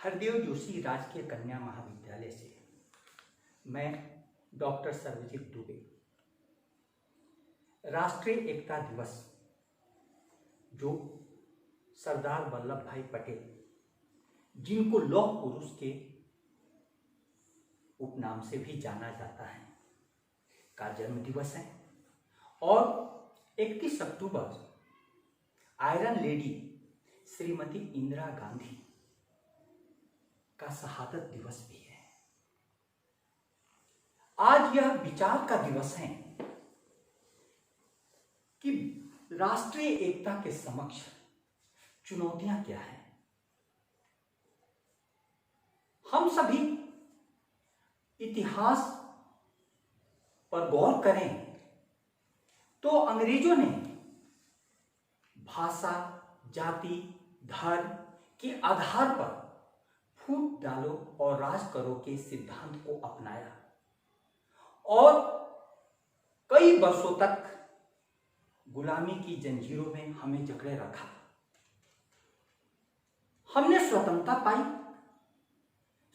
हरदेव जोशी राजकीय कन्या महाविद्यालय से मैं डॉक्टर सर्वजीत दुबे राष्ट्रीय एकता दिवस जो सरदार वल्लभ भाई पटेल जिनको लौह पुरुष के उपनाम से भी जाना जाता है का जन्म दिवस है और 31 अक्टूबर आयरन लेडी श्रीमती इंदिरा गांधी का शहादत दिवस भी है। आज यह विचार का दिवस है कि राष्ट्रीय एकता के समक्ष चुनौतियां क्या हैं। हम सभी इतिहास पर गौर करें तो अंग्रेजों ने भाषा, जाति, धर्म के आधार पर फूट डालो और राज करो के सिद्धांत को अपनाया और कई वर्षों तक गुलामी की जंजीरों में हमें जकड़े रखा। हमने स्वतंत्रता पाई।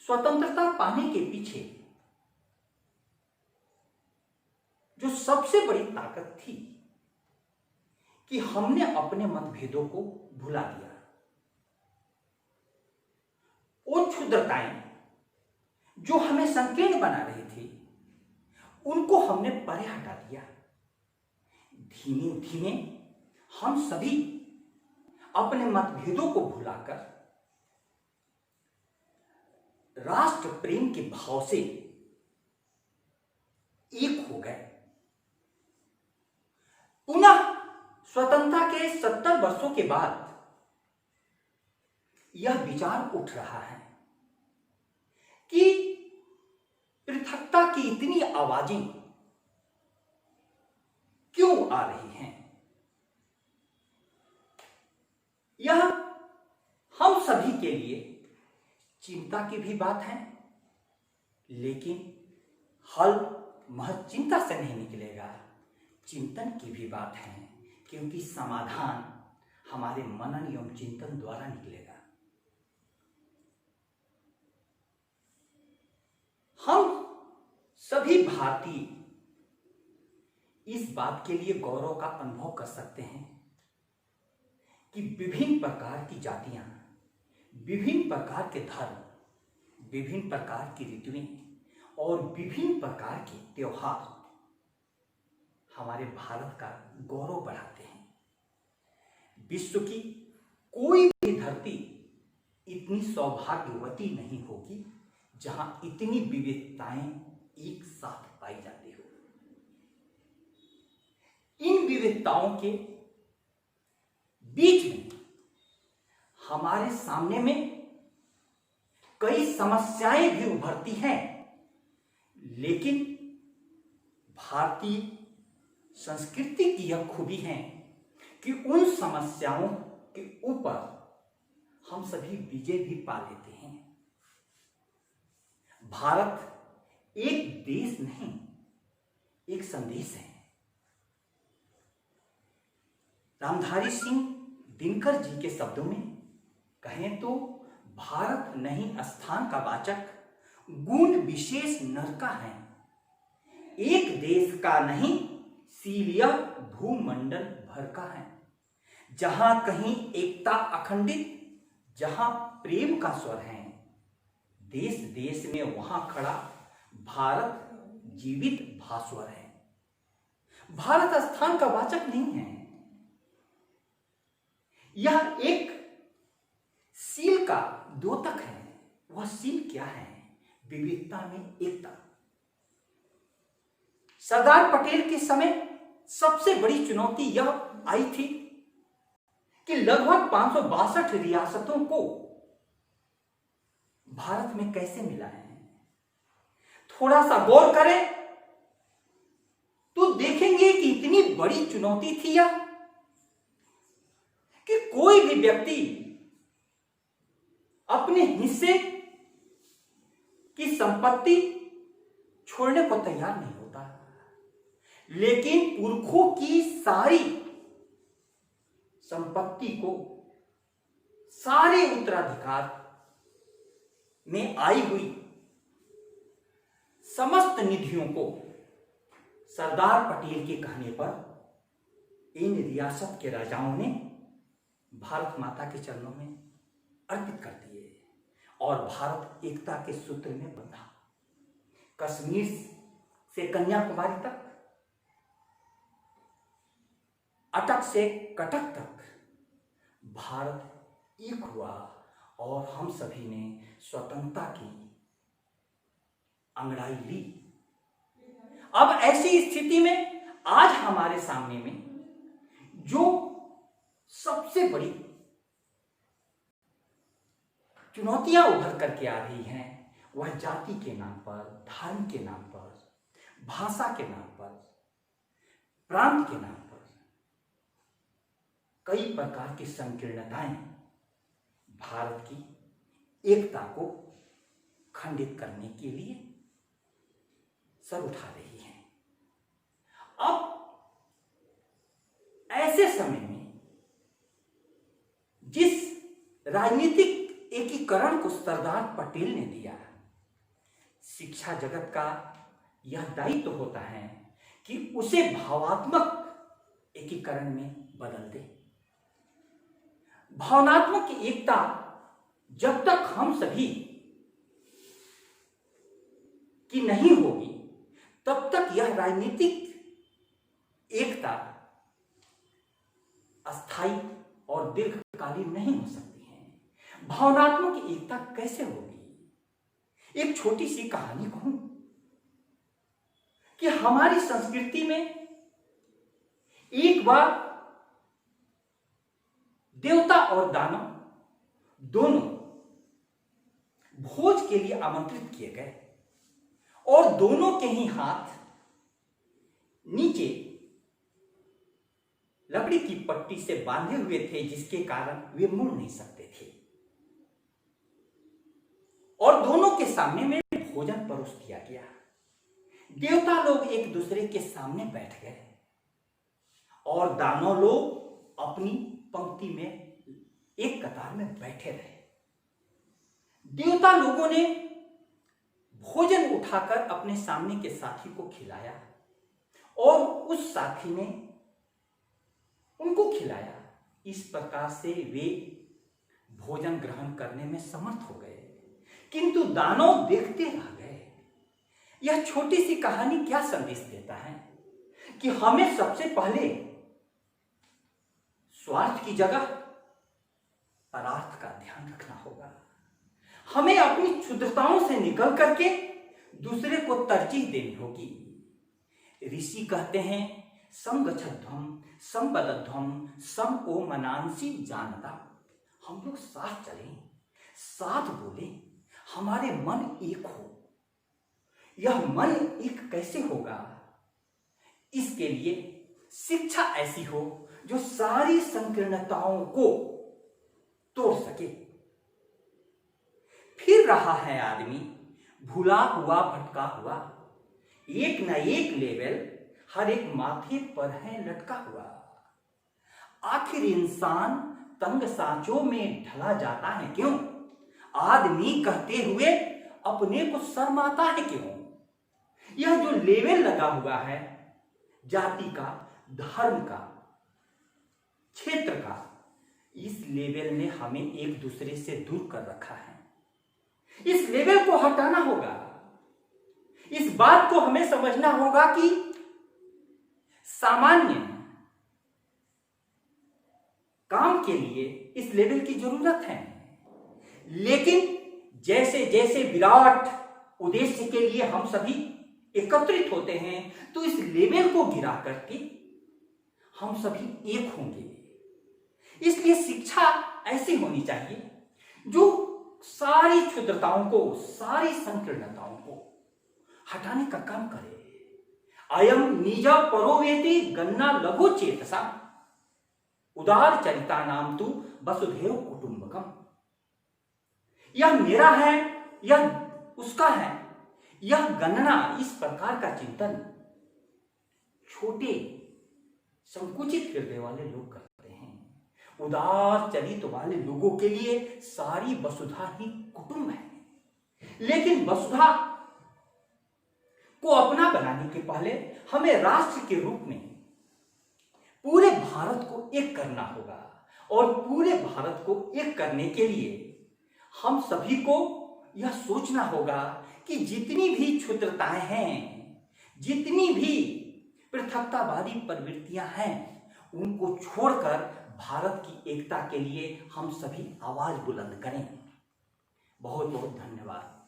स्वतंत्रता पाने के पीछे जो सबसे बड़ी ताकत थी कि हमने अपने मतभेदों को भुला दिया। वो क्षुद्रताएं जो हमें संकीर्ण बना रही थी उनको हमने परे हटा दिया। धीमे धीमे हम सभी अपने मतभेदों को भुलाकर राष्ट्र प्रेम के भाव से एक हो गए। पुनः स्वतंत्रता के 70 वर्षों के बाद यह विचार उठ रहा है कि पृथकता की इतनी आवाजें क्यों आ रही हैं। यह हम सभी के लिए चिंता की भी बात है, लेकिन हल महज चिंता से नहीं निकलेगा, चिंतन की भी बात है, क्योंकि समाधान हमारे मनन एवं चिंतन द्वारा निकलेगा। हम सभी भारतीय इस बात के लिए गौरव का अनुभव कर सकते हैं कि विभिन्न प्रकार की जातियां, विभिन्न प्रकार के धर्म, विभिन्न प्रकार की ऋतुएं और विभिन्न प्रकार के त्योहार हमारे भारत का गौरव बढ़ाते हैं। विश्व की कोई भी धरती इतनी सौभाग्यवती नहीं होगी जहां इतनी विविधताएं एक साथ पाई जाती हो। इन विविधताओं के बीच में हमारे सामने में कई समस्याएं भी उभरती हैं, लेकिन भारतीय संस्कृति की यह खूबी है कि उन समस्याओं के ऊपर हम सभी विजय भी पा लेते हैं। भारत एक देश नहीं, एक संदेश है। रामधारी सिंह दिनकर जी के शब्दों में कहें तो भारत नहीं स्थान का वाचक, गुण विशेष नर का है। एक देश का नहीं, सीलिया भूमंडल भर का है। जहां कहीं एकता अखंडित, जहां प्रेम का स्वर है, देश देश में वहां खड़ा भारत जीवित भास्वर है। भारत स्थान का वाचक नहीं है, यह एक सील का द्योतक है। वह सील क्या है? विविधता में एकता। सरदार पटेल के समय सबसे बड़ी चुनौती यह आई थी कि लगभग 562 रियासतों को भारत में कैसे मिला है। थोड़ा सा गौर करें तो देखेंगे कि इतनी बड़ी चुनौती थी यह कि कोई भी व्यक्ति अपने हिस्से की संपत्ति छोड़ने को तैयार नहीं होता, लेकिन पुरखों की सारी संपत्ति को, सारे उत्तराधिकार में आई हुई समस्त निधियों को सरदार पटेल के कहने पर इन रियासत के राजाओं ने भारत माता के चरणों में अर्पित कर दिए और भारत एकता के सूत्र में बंधा। कश्मीर से कन्याकुमारी तक, अटक से कटक तक भारत एक हुआ और हम सभी ने स्वतंत्रता की अंगड़ाई ली। अब ऐसी स्थिति में आज हमारे सामने में जो सबसे बड़ी चुनौतियां उभर करके आ रही हैं वह जाति के नाम पर, धर्म के नाम पर, भाषा के नाम पर, प्रांत के नाम पर कई प्रकार की संकीर्णताएं भारत की एकता को खंडित करने के लिए सर उठा रही हैं। अब ऐसे समय में जिस राजनीतिक एकीकरण को सरदार पटेल ने दिया, शिक्षा जगत का यह दायित्व होता है कि उसे भावात्मक एकीकरण में बदल दे। भावनात्मक एकता जब तक हम सभी की नहीं होगी तब तक यह राजनीतिक एकता अस्थायी और दीर्घकालीन नहीं हो सकती है। भावनात्मक एकता कैसे होगी? एक छोटी सी कहानी कहूं कि हमारी संस्कृति में एक बार देवता और दानव दोनों भोज के लिए आमंत्रित किए गए और दोनों के ही हाथ नीचे लकड़ी की पट्टी से बांधे हुए थे, जिसके कारण वे मुड़ नहीं सकते थे और दोनों के सामने में भोजन परोस दिया गया। देवता लोग एक दूसरे के सामने बैठ गए और दानव लोग अपनी पंक्ति में एक कतार में बैठे रहे। देवता लोगों ने भोजन उठाकर अपने सामने के साथी को खिलाया और उस साथी ने उनको खिलाया। इस प्रकार से वे भोजन ग्रहण करने में समर्थ हो गए, किंतु दानव देखते रह गए। यह छोटी सी कहानी क्या संदेश देता है कि हमें सबसे पहले स्वार्थ की जगह परार्थ का ध्यान रखना होगा। हमें अपनी क्षुद्रताओं से निकल करके दूसरे को तरजीह देनी होगी। ऋषि कहते हैं संगच्छध्वम संपदध्वम सम ओ मनांसी जानता। हम लोग साथ चलें, साथ बोलें, हमारे मन एक हो। यह मन एक कैसे होगा? इसके लिए शिक्षा ऐसी हो जो सारी संकीर्णताओं को तोड़ सके। फिर रहा है आदमी भूला हुआ भटका हुआ, एक न एक लेवल हर एक माथे पर है लटका हुआ। आखिर इंसान तंग सांचों में ढला जाता है क्यों? आदमी कहते हुए अपने को शर्माता है क्यों? यह जो लेवल लगा हुआ है जाति का, धर्म का, क्षेत्र का, इस लेवल ने हमें एक दूसरे से दूर कर रखा है। इस लेवल को हटाना होगा। इस बात को हमें समझना होगा कि सामान्य काम के लिए इस लेवल की जरूरत है, लेकिन जैसे जैसे विराट उद्देश्य के लिए हम सभी एकत्रित होते हैं तो इस लेवल को गिरा करके हम सभी एक होंगे। इसलिए शिक्षा ऐसी होनी चाहिए जो सारी क्षुद्रताओं को, सारी संकीर्णताओं को हटाने का काम करे। अयम निजा परोवेति गन्ना लघु चेतसा उदार चरिता नाम तु वसुधैव कुटुंबकम। यह मेरा है, यह उसका है, यह गणना, इस प्रकार का चिंतन छोटे संकुचित हृदय वाले लोग करते हैं। उदार चरित वाले लोगों के लिए सारी वसुधा ही कुटुंब है। लेकिन वसुधा को अपना बनाने के पहले हमें राष्ट्र के रूप में पूरे भारत को एक करना होगा। और पूरे भारत को एक करने के लिए हम सभी को यह सोचना होगा कि जितनी भी क्षुद्रताएं हैं, जितनी भी पृथकतावादी प्रवृत्तियां हैं, उनको छोड़कर भारत की एकता के लिए हम सभी आवाज बुलंद करें। बहुत बहुत धन्यवाद।